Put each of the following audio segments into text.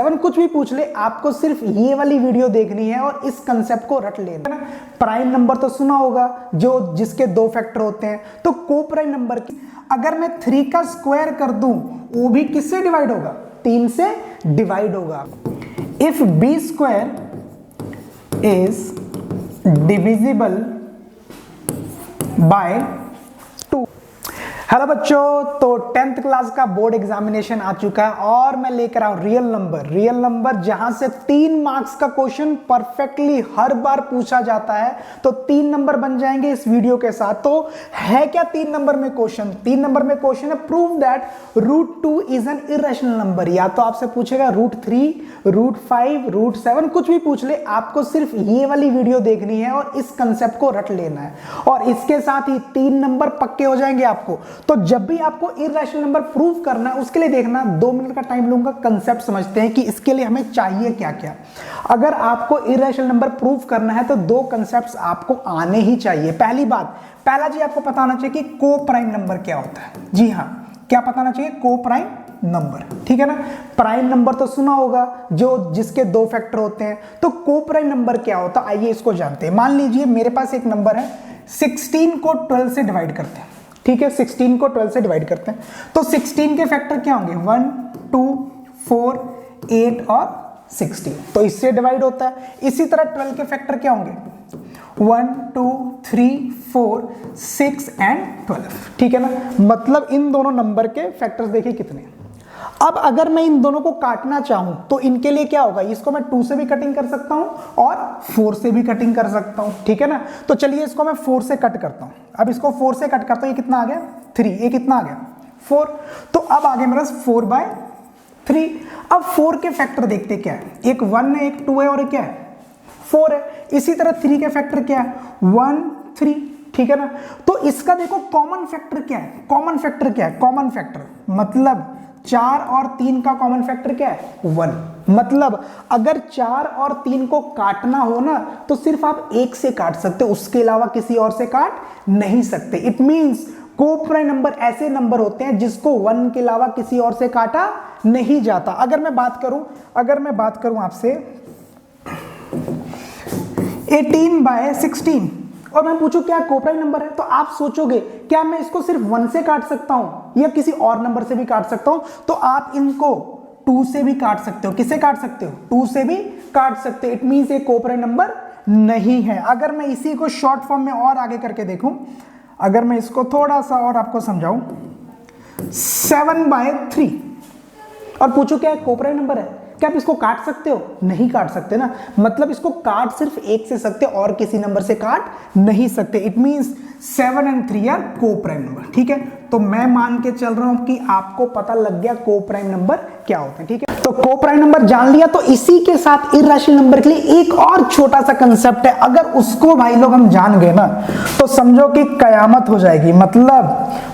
7 कुछ भी पूछ ले, आपको सिर्फ ये वाली वीडियो देखनी है और इस कंसेप्ट को रट लेना है। प्राइम नंबर तो सुना होगा, जो जिसके 2 फैक्टर होते हैं। तो को प्राइम नंबर की अगर मैं 3 का स्क्वायर कर दूं, वो भी किससे डिवाइड होगा? 3 से डिवाइड होगा। If B square is divisible by 2। Hello बच्चों, तो 10th क्लास का बोर्ड एग्जामिनेशन आ चुका है और मैं लेकर आऊं रियल नंबर जहां से 3 मार्क्स का क्वेश्चन परफेक्टली हर बार पूछा जाता है। तो 3 नंबर बन जाएंगे इस वीडियो के साथ। तो है क्या 3 नंबर में क्वेश्चन? 3 नंबर में क्वेश्चन है prove that √2 is an irrational number. या तो आपसे पूछेगा √3, √5, √7 कुछ भी पूछ ले, आपको सिर्फ ये वाली वीडियो देखनी है और इस कंसेप्ट को रट लेना है और इसके साथ ही 3 नंबर पक्के हो जाएंगे आपको। तो जब भी आपको इरेशनल नंबर प्रूव करना है, उसके लिए देखना 2 मिनट का टाइम लूंगा। कंसेप्ट समझते हैं कि इसके लिए हमें चाहिए क्या क्या। अगर आपको इरेशनल नंबर प्रूव करना है तो 2 कंसेप्ट्स आपको आने ही चाहिए। पहला जी आपको पता होना चाहिए कि को प्राइम नंबर क्या होता है। जी हाँ, क्या पता होना चाहिए? को प्राइम नंबर, ठीक है ना। प्राइम नंबर तो सुना होगा, जो जिसके 2 फैक्टर होते हैं। तो को प्राइम नंबर क्या होता है, आइए इसको जानते हैं। मान लीजिए मेरे पास एक नंबर है, 16 को 12 से डिवाइड करते हैं, ठीक है। 16 को 12 से डिवाइड करते हैं तो 16 के फैक्टर क्या होंगे? 1, 2, 4, 8 और 16। तो इससे डिवाइड होता है। इसी तरह 12 के फैक्टर क्या होंगे? 1, 2, 3, 4, 6 एंड 12, ठीक है ना। मतलब इन दोनों नंबर के फैक्टर्स देखिए कितने। अब अगर मैं इन दोनों को काटना चाहूं तो इनके लिए क्या होगा? इसको मैं 2 से भी कटिंग कर सकता हूं और 4 से भी कटिंग कर सकता हूं, ठीक है ना। तो चलिए इसको मैं 4 से कट करता हूं। अब इसको 4 से कट करता हूं, ये कितना आ गया? 3। ये कितना आ गया? 4। तो अब आगे मेरे पास 4/3। अब 4 के फैक्टर देखते क्या है? एक 1 है, एक 2 है और एक क्या है? 4 है। इसी तरह 3 के फैक्टर क्या है? 1, 3, ठीक है ना। तो इसका देखो कॉमन फैक्टर क्या है? कॉमन फैक्टर मतलब 4 और 3 का कॉमन फैक्टर क्या है? 1। मतलब अगर 4 और 3 को काटना हो ना तो सिर्फ आप 1 से काट सकते हो, उसके अलावा किसी और से काट नहीं सकते। इट मींस को प्राइम नंबर ऐसे नंबर होते हैं जिसको 1 के अलावा किसी और से काटा नहीं जाता। अगर मैं बात करूं आपसे 18/16 और मैं पूछूं क्या को प्राइम नंबर है, तो आप सोचोगे क्या मैं इसको सिर्फ 1 से काट सकता हूं या किसी और नंबर से भी काट सकता हूं? तो आप इनको 2 से भी काट सकते हो। किससे काट सकते हो? 2 से भी काट सकते हो। इट मींस ये को प्राइम नंबर नहीं है। अगर मैं इसी को शॉर्ट फॉर्म में और आगे करके देखूं, अगर मैं इसको थोड़ा सा और आपको समझाऊं, 7/3 और पूछो क्या को प्राइम नंबर है, क्या आप इसको काट सकते हो? नहीं काट सकते ना। मतलब इसको काट सिर्फ 1 से सकते और किसी नंबर से काट नहीं सकते। It means 7 and 3 are coprime number, ठीक है। तो मैं मान के चल रहा हूं कि आपको पता लग गया को प्राइम नंबर क्या होते हैं, ठीक है। तो को प्राइम नंबर जान लिया, तो इसी के साथ इर्रेशनल नंबर के लिए एक और छोटा सा कंसेप्ट है। अगर उसको भाई लोग हम जान गए ना तो समझो कि कयामत हो जाएगी। मतलब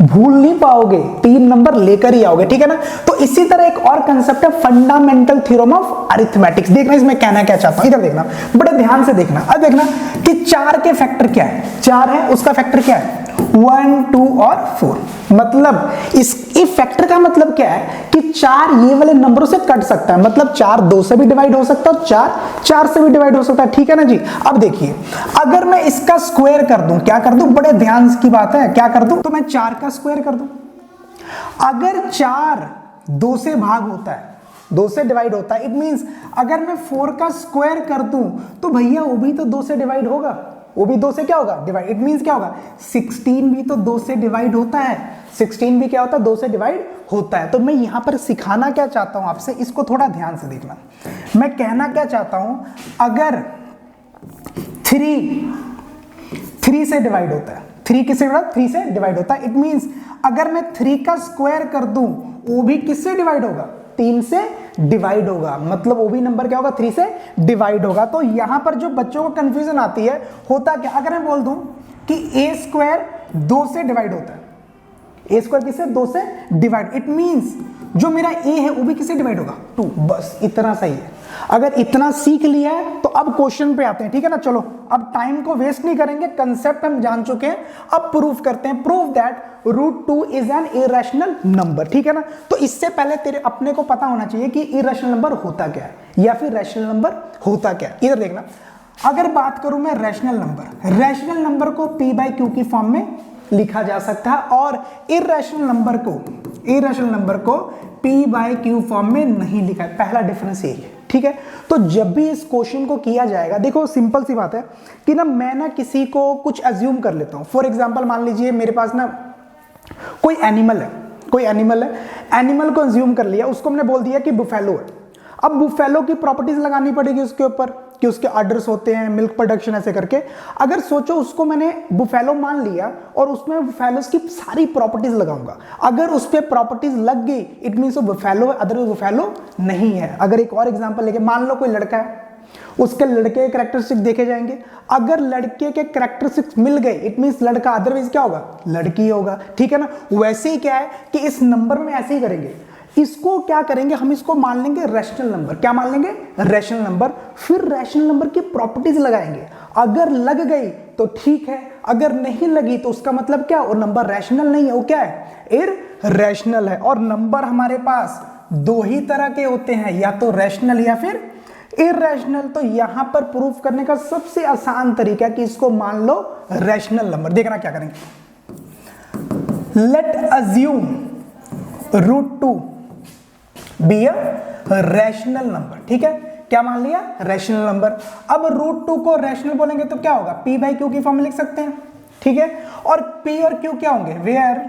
भूल नहीं पाओगे, 3 नंबर लेकर ही आओगे, ठीक है ना। तो इसी तरह एक और कंसेप्ट है फंडामेंटल थ्योरम ऑफ अरिथमेटिक्स। देखना इसमें कहना क्या चाहता हूं, इधर देखना, बड़े ध्यान से देखना। अब देखना कि 4 के फैक्टर क्या है? 4 है, उसका फैक्टर क्या है? 1, 2 और 4। मतलब इस फैक्टर का मतलब क्या है कि 4 ये वाले नंबरों से कट सकता है। मतलब 4 2 से भी डिवाइड हो सकता है, 4 4 से भी डिवाइड हो सकता है, ठीक है ना जी। अब देखिए, अगर मैं इसका स्क्वायर कर दूं, क्या कर दूं? बड़े ध्यान की बात है, क्या कर दूं? तो मैं 4 का स्क्वायर कर दूं। अगर 4 2 से भाग होता है, 2 से डिवाइड होता है, इट मींस अगर मैं 4 का स्क्वायर कर दूं तो भैया वो भी तो 2 से डिवाइड होगा, वो भी 2 से क्या होगा? डिवाइड। इट मींस क्या होगा? 16 भी तो 2 से डिवाइड होता है। 16 भी क्या होता है? 2 से डिवाइड होता है। तो मैं यहां पर सिखाना क्या चाहता हूं आपसे, इसको थोड़ा ध्यान से देखना। मैं कहना क्या चाहता हूं, अगर 3 से डिवाइड होता है, 3 किससे डिवाइड? 3 से डिवाइड होता है। इट मींस अगर मैं 3 का स्क्वायर कर दूं, वो भी किससे डिवाइड होगा? 3 से डिवाइड होगा। मतलब वो भी नंबर क्या होगा? 3 से डिवाइड होगा। तो यहां पर जो बच्चों को कंफ्यूजन आती है, होता क्या? अगर मैं बोल दूं कि a स्क्वायर 2 से डिवाइड होता है, a स्क्वायर किससे? 2 से डिवाइड। इट मींस जो मेरा ए है वो भी किससे डिवाइड होगा, 2, बस इतना सही है। अगर इतना सीख लिया है तो अब क्वेश्चन पे आते हैं, ठीक है ना। चलो अब टाइम को वेस्ट नहीं करेंगे, कंसेप्ट हम जान चुके हैं, अब प्रूफ करते हैं। Prove that √2 is an irrational number, ठीक है ना। तो इससे पहले तेरे अपने को पता होना चाहिए कि इरेशनल नंबर होता क्या है या फिर रैशनल नंबर होता क्या है। इधर देखना, अगर बात करूं मैं रैशनल नंबर को p/q की फॉर्म में लिखा जा सकता है और इरेशनल नंबर को p/q फॉर्म में नहीं लिखा है। पहला डिफरेंस यही है, ठीक है। तो जब भी इस क्वेश्चन को किया जाएगा, देखो सिंपल सी बात है कि ना मैं ना किसी को कुछ अज्यूम कर लेता हूं। फॉर एग्जांपल मान लीजिए मेरे पास ना कोई एनिमल है, एनिमल को अज्यूम कर लिया, उसको हमने बोल दिया कि बुफेलो है। अब बुफेलो की प्रॉपर्टीज लगानी पड़ेगी उसके ऊपर कि उसके अडर्स होते हैं, मिल्क प्रोडक्शन, ऐसे करके। अगर सोचो उसको मैंने बुफेलो मान लिया और उसमें बुफेलोस की सारी प्रॉपर्टीज लगाऊंगा, अगर उस पर प्रॉपर्टीज लग गई इट मीन्स वो बुफेलो है, अदरवाइज बुफेलो नहीं है। अगर एक और एग्जांपल लेके, मान लो कोई लड़का है, उसके लड़के के कैरेक्टरिस्टिक देखे जाएंगे, अगर लड़के के कैरेक्टरिस्टिक्स मिल गए इट मींस लड़का, अदरवाइज क्या होगा, लड़की होगा, ठीक है ना। वैसे ही क्या है कि इस नंबर में ऐसे ही करेंगे, इसको क्या करेंगे, हम इसको मान लेंगे रैशनल नंबर। क्या मान लेंगे, रैशनल नंबर। फिर रैशनल नंबर की प्रॉपर्टीज लगाएंगे, अगर लग गई तो ठीक है, अगर नहीं लगी तो उसका मतलब क्या, वो नंबर रैशनल नहीं है, वो क्या है, इररैशनल है। और नंबर हमारे पास दो ही तरह के होते हैं, या तो रैशनल या फिर इररैशनल। तो यहां पर प्रूफ करने का सबसे आसान तरीका है कि इसको मान लो रैशनल नंबर। देखना क्या करेंगे, late assume √2 be a rational number, ठीक है। क्या मान लिया, रैशनल नंबर। अब √2 को रैशनल बोलेंगे तो क्या होगा, p/q की फॉर्म में लिख सकते हैं, ठीक है। और p और q क्या होंगे, where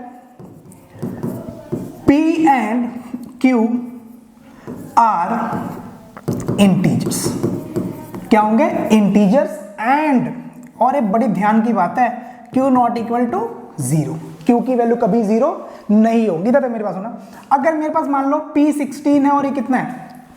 p and q are integers. क्या होंगे, इंटीजर्स। एंड और एक बड़ी ध्यान की बात है, q not equal to 0, q की वैल्यू कभी 0 नहीं होगी। इधर मेरे पास होना, अगर मेरे पास मान लो p16 है और ये कितना है,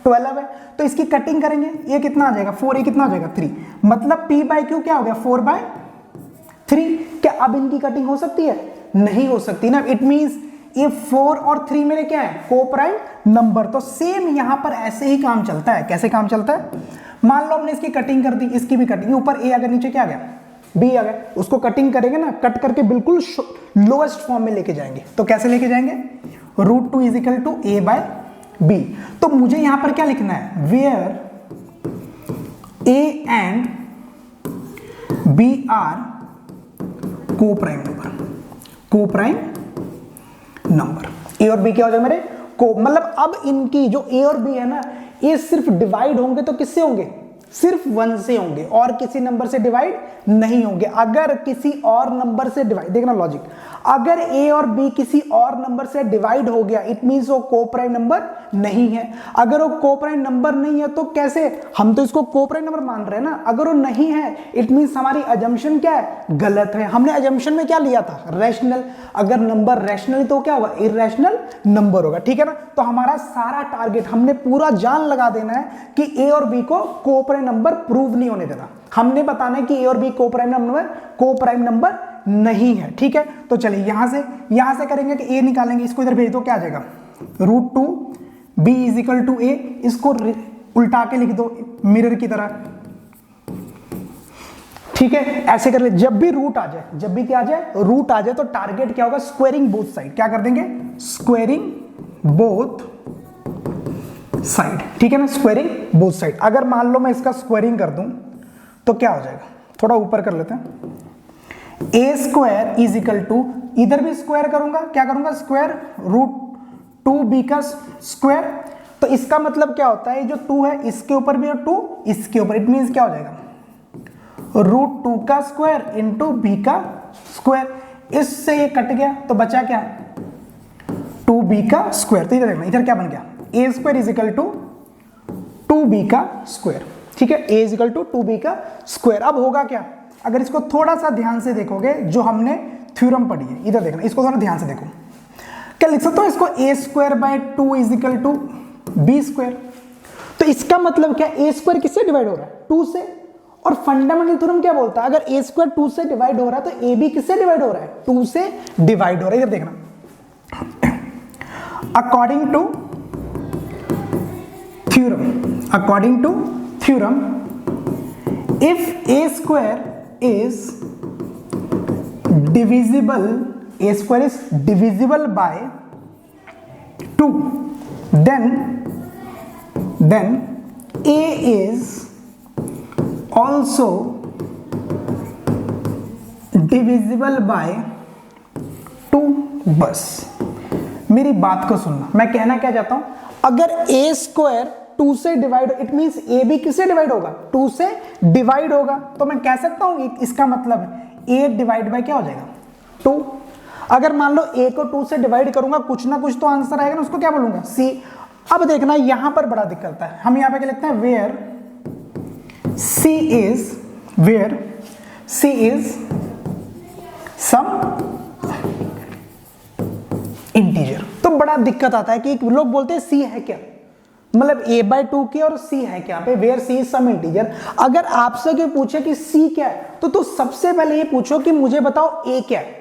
12 है, तो इसकी कटिंग करेंगे, ये कितना आ जाएगा 4, ये कितना आ जाएगा 3, मतलब p/q क्या हो गया 4/3। क्या अब इनकी कटिंग हो सकती है, नहीं हो सकती ना। इट मींस ये 4 और 3 मेरे क्या है, को प्राइम नंबर। तो सेम यहां पर ऐसे ही काम चलता है। कैसे काम चलता है, मान लो हमने इसकी कटिंग कर दी, इसकी भी कटिंग, ऊपर a अगर नीचे क्या आ गया, b आ गया, उसको कटिंग करेंगे ना, कट करके बिल्कुल लोएस्ट फॉर्म में लेके जाएंगे। तो कैसे लेके जाएंगे, √2 इज इक्वल टू a/b। तो मुझे यहां पर क्या लिखना है, where a and b are coprime number. a और b क्या हो जाएगा मेरे को, मतलब अब इनकी जो a और b है ना, ये सिर्फ डिवाइड होंगे तो किससे होंगे, सिर्फ 1 से होंगे, और किसी नंबर से डिवाइड नहीं होंगे। अगर किसी और नंबर से डिवाइड, देखना लॉजिक, अगर a और b किसी और नंबर से डिवाइड हो गया इट मींस वो को प्राइम नंबर नहीं है। अगर वो को प्राइम नंबर नहीं है तो कैसे, हम तो इसको को प्राइम नंबर मान रहे हैं ना, अगर वो नहीं है इट मींस हमारी अजम्पशन क्या है, गलत है। हमने अजम्पशन में क्या लिया था, रैशनल। अगर नंबर रैशनल तो क्या होगा, इररैशनल नंबर होगा, ठीक है ना। तो हमारा सारा टारगेट, हमने पूरा जान लगा देना है कि a और b को को प्राइम नंबर प्रूव नहीं होने देना। हमने बताना है कि a और b को प्राइम नंबर नहीं है, ठीक है। तो चलिए यहां से करेंगे कि a निकालेंगे, इसको इधर भेज दो, क्या आ जाएगा √2 b is equal to a। इसको उल्टा के लिख दो मिरर की तरह, ठीक है। ऐसे कर ले, जब भी रूट आ जाए, जब भी क्या आ जाए, रूट आ जाए, तो टारगेट क्या होगा, स्क्वायरिंग बोथ साइड। क्या कर देंगे, स्क्वायरिंग बोथ साइड, ठीक है ना, स्क्वायरिंग बोथ साइड। अगर मान लो मैं इसका स्क्वायरिंग कर दूं तो क्या हो जाएगा, थोड़ा ऊपर कर लेते हैं, a² इज इक्वल टू, इधर भी स्क्वायर करूंगा, क्या करूंगा, स्क्वायर √2b का स्क्वायर। तो इसका मतलब क्या होता है, जो 2 है इसके ऊपर भी और 2 इसके ऊपर, इट मींस क्या हो जाएगा √2 का स्क्वायर इंटू b का स्क्वायर। इससे ये कट गया तो बचा क्या, 2b का स्क्वायर। तो इधर देखना, इधर क्या बन गया, a² is equal to 2b का स्क्वायर, ठीक है, a is equal to 2b का स्क्वायर। अब होगा क्या, अगर इसको थोड़ा सा ध्यान से देखोगे, जो हमने थ्योरम पढ़ी है, इधर देखना, इसको थोड़ा ध्यान से देखो, क्या लिख सकते हो इसको, a²/2 is equal to b²। तो इसका मतलब क्या, a² किससे डिवाइड हो रहा है, 2 से। और फंडामेंटल थ्योरम क्या बोलता है, अगर a² 2 से डिवाइड हो रहा है तो ab किससे डिवाइड हो रहा है, 2 से डिवाइड हो रहा है। इधर देखना, according to theorem if A square is divisible by 2, then a is also divisible by 2। बस मेरी बात को सुनना, मैं कहना क्या चाहता हूं, अगर a स्क्वायर 2 से डिवाइड, इट मींस a भी किससे डिवाइड होगा, 2 से डिवाइड होगा, तो मैं कह सकता हूं इसका मतलब a डिवाइड बाय क्या हो जाएगा, 2। अगर मान लो a को 2 से डिवाइड करूंगा, कुछ ना कुछ तो आंसर आएगा ना, उसको क्या बोलूंगा, c। अब देखना यहां पर बड़ा दिक्कत है, हम यहां पे क्या लिखते हैं, where c is some integer. तो बड़ा दिक्कत आता है कि लोग बोलते हैं c है क्या, मतलब a/2 की और c है क्या, पे where c is some integer. अगर आपसे कोई पूछे कि c क्या है, तो सबसे पहले ये पूछो कि मुझे बताओ a क्या है।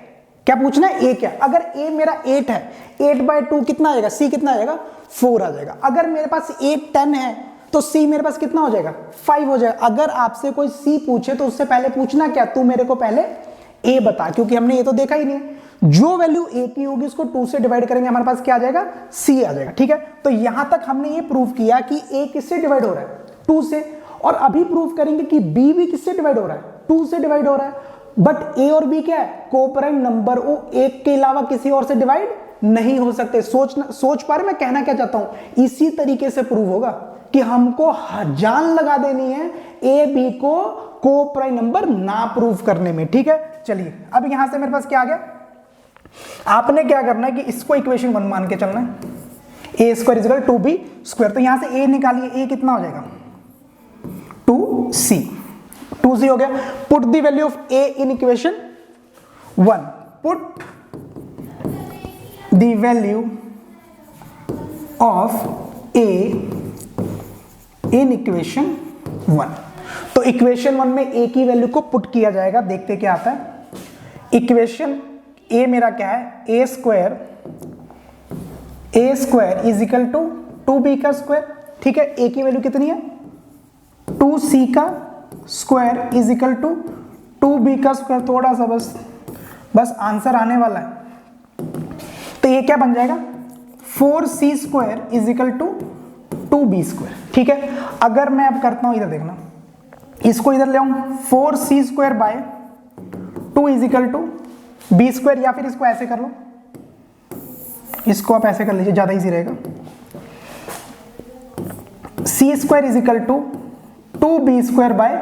क्या पूछना है, a क्या। अगर a मेरा 8 है, 8/2 कितना आएगा, c कितना आएगा, 4 आ जाएगा। अगर मेरे पास a 10 है तो c मेरे पास कितना हो जाएगा, 5 हो जाएगा। अगर आपसे कोई c पूछे तो उससे पहले पूछना क्या, तू मेरे को पहले a बता, क्योंकि हमने ये तो देखा ही नहीं। जो वैल्यू a की होगी उसको 2 से डिवाइड करेंगे, हमारे पास क्या आ जाएगा, c आ जाएगा। ठीक है, तो यहां तक हमने ये प्रूव किया कि a किससे डिवाइड हो रहा है, 2 से। और अभी प्रूव करेंगे कि b भी किससे डिवाइड हो रहा है, 2 से डिवाइड हो रहा है। बट a और b क्या है, कोप्राइम नंबर, वो एक के अलावा किसी और से डिवाइड नहीं हो सकते। सोच पा रहे मैं कहना क्या चाहता हूं। इसी तरीके से प्रूव होगा कि हमको जान लगा देनी है ए बी को कोप्राइम नंबर ना प्रूव करने में। ठीक है, चलिए अब यहां से मेरे पास क्या आ गया, आपने क्या करना है कि इसको इक्वेशन 1 मान के चलना है, a square equal to B square. तो यहां से a निकालिए, a कितना हो जाएगा, 2c हो गया। Put the value of a in equation 1, put the value of a in equation 1। तो इक्वेशन 1 में a की वैल्यू को पुट किया जाएगा, देखते क्या आता है। इक्वेशन a मेरा क्या है, a square is equal to 2b का स्क्वायर। ठीक है, a की वैल्यू कितनी है, 2c का square is equal to 2b का स्क्वायर। थोड़ा सा बस आंसर आने वाला है। तो ये क्या बन जाएगा, 4c square is equal to 2b square. ठीक है, अगर मैं अब करता हूं, इधर देखना, इसको इधर ले आऊं, 4c square by 2 is equal to b square, या फिर इसको ऐसे कर लो, इसको आप ऐसे कर लीजिए, ज्यादा इजी रहेगा। c square is equal to 2b square by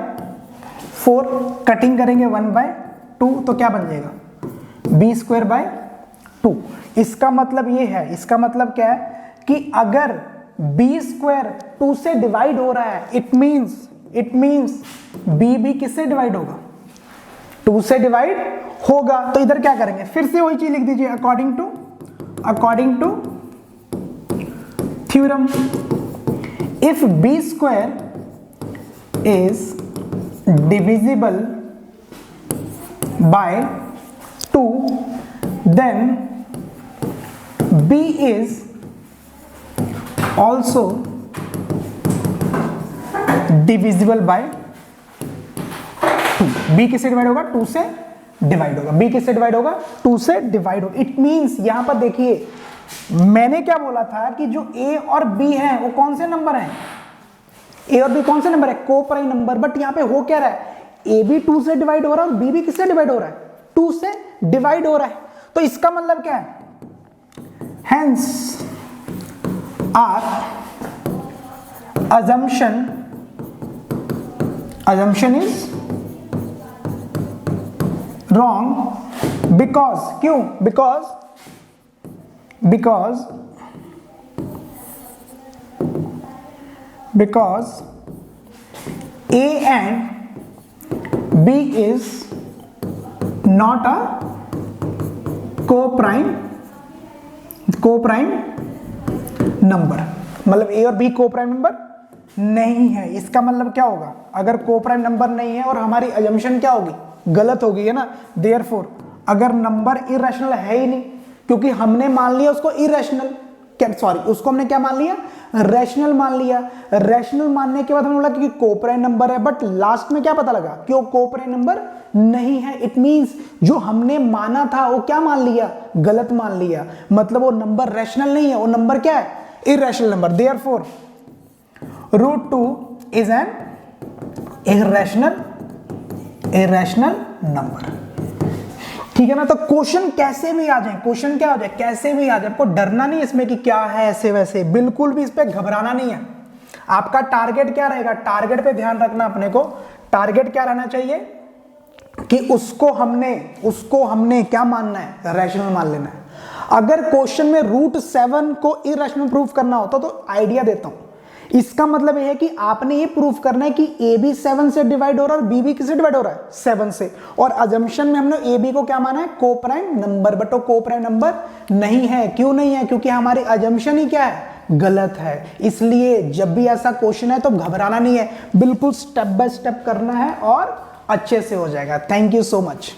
4, cutting करेंगे 1/2, तो क्या बन जाएगा, b स्क्वायर बाय 2। इसका मतलब ये है, इसका मतलब क्या है कि अगर b स्क्वायर 2 से डिवाइड हो रहा है, इट मींस b भी किससे डिवाइड होगा, 2 से डिवाइड होगा। तो इधर क्या करेंगे, फिर से वही चीज लिख दीजिए, according to theorem if b square is divisible by 2, then b is also divisible by 2। b किससे डिवाइड होगा, 2 से डिवाइड होगा। b किससे डिवाइड होगा, 2 से डिवाइड होगा। इट मींस यहां पर देखिए, मैंने क्या बोला था कि जो a और b है वो कौन से नंबर हैं, a और b कौन से नंबर है, कोप्राइम नंबर। बट यहां पे हो क्या रहा है, a भी 2 से डिवाइड हो रहा है और b भी किससे डिवाइड हो रहा है, 2 से डिवाइड हो रहा है। तो इसका मतलब क्या है, hence our assumption is wrong because, क्यों, because A and B is not a co-prime number। मतलब A और B co-prime नंबर नहीं है। इसका मतलब क्या होगा, अगर co-prime नंबर नहीं है और हमारी assumption क्या होगी, गलत होगी, है ना। Therefore अगर नंबर इरेशनल है ही नहीं, क्योंकि हमने मान लिया उसको इरेशनल, सॉरी उसको हमने क्या मान लिया, रैशनल मान लिया। रैशनल मानने के बाद हमने बोला कि कोप्राइम नंबर है, बट लास्ट में क्या पता लगा कि वो कोप्राइम नंबर नहीं है। इट मींस जो हमने माना था वो क्या मान लिया, गलत मान लिया। मतलब वो नंबर रैशनल नहीं है, वो नंबर क्या है, irrational number. Therefore √2 is an irrational number. ठीक है ना। तो क्वेश्चन कैसे भी आ जाए, क्वेश्चन क्या हो जाए, कैसे भी आ जाए, आपको डरना नहीं इसमें कि क्या है ऐसे वैसे, बिल्कुल भी इस पे घबराना नहीं है। आपका टारगेट क्या रहेगा, टारगेट पे ध्यान रखना अपने को। टारगेट क्या रहना चाहिए कि उसको हमने क्या मानना है, रैशनल मान लेना है। अगर क्वेश्चन में √7 को इरैशनल प्रूफ करना होता तो आइडिया देता हूं, इसका मतलब यह है कि आपने ये प्रूफ करना है कि ए बी 7 से डिवाइड हो रहा है और बी भी किससे डिवाइड हो रहा है, 7 से। और अजम्पशन में हमने ए बी को क्या माना है, कोप्राइम नंबर, बट वो कोप्राइम नंबर नहीं है। क्यों नहीं है, क्योंकि हमारी अजम्पशन ही क्या है, गलत है। इसलिए जब भी ऐसा क्वेश्चन है तो घबराना नहीं है, बिल्कुल स्टेप बाय स्टेप करना है और अच्छे से हो जाएगा। Thank you so much.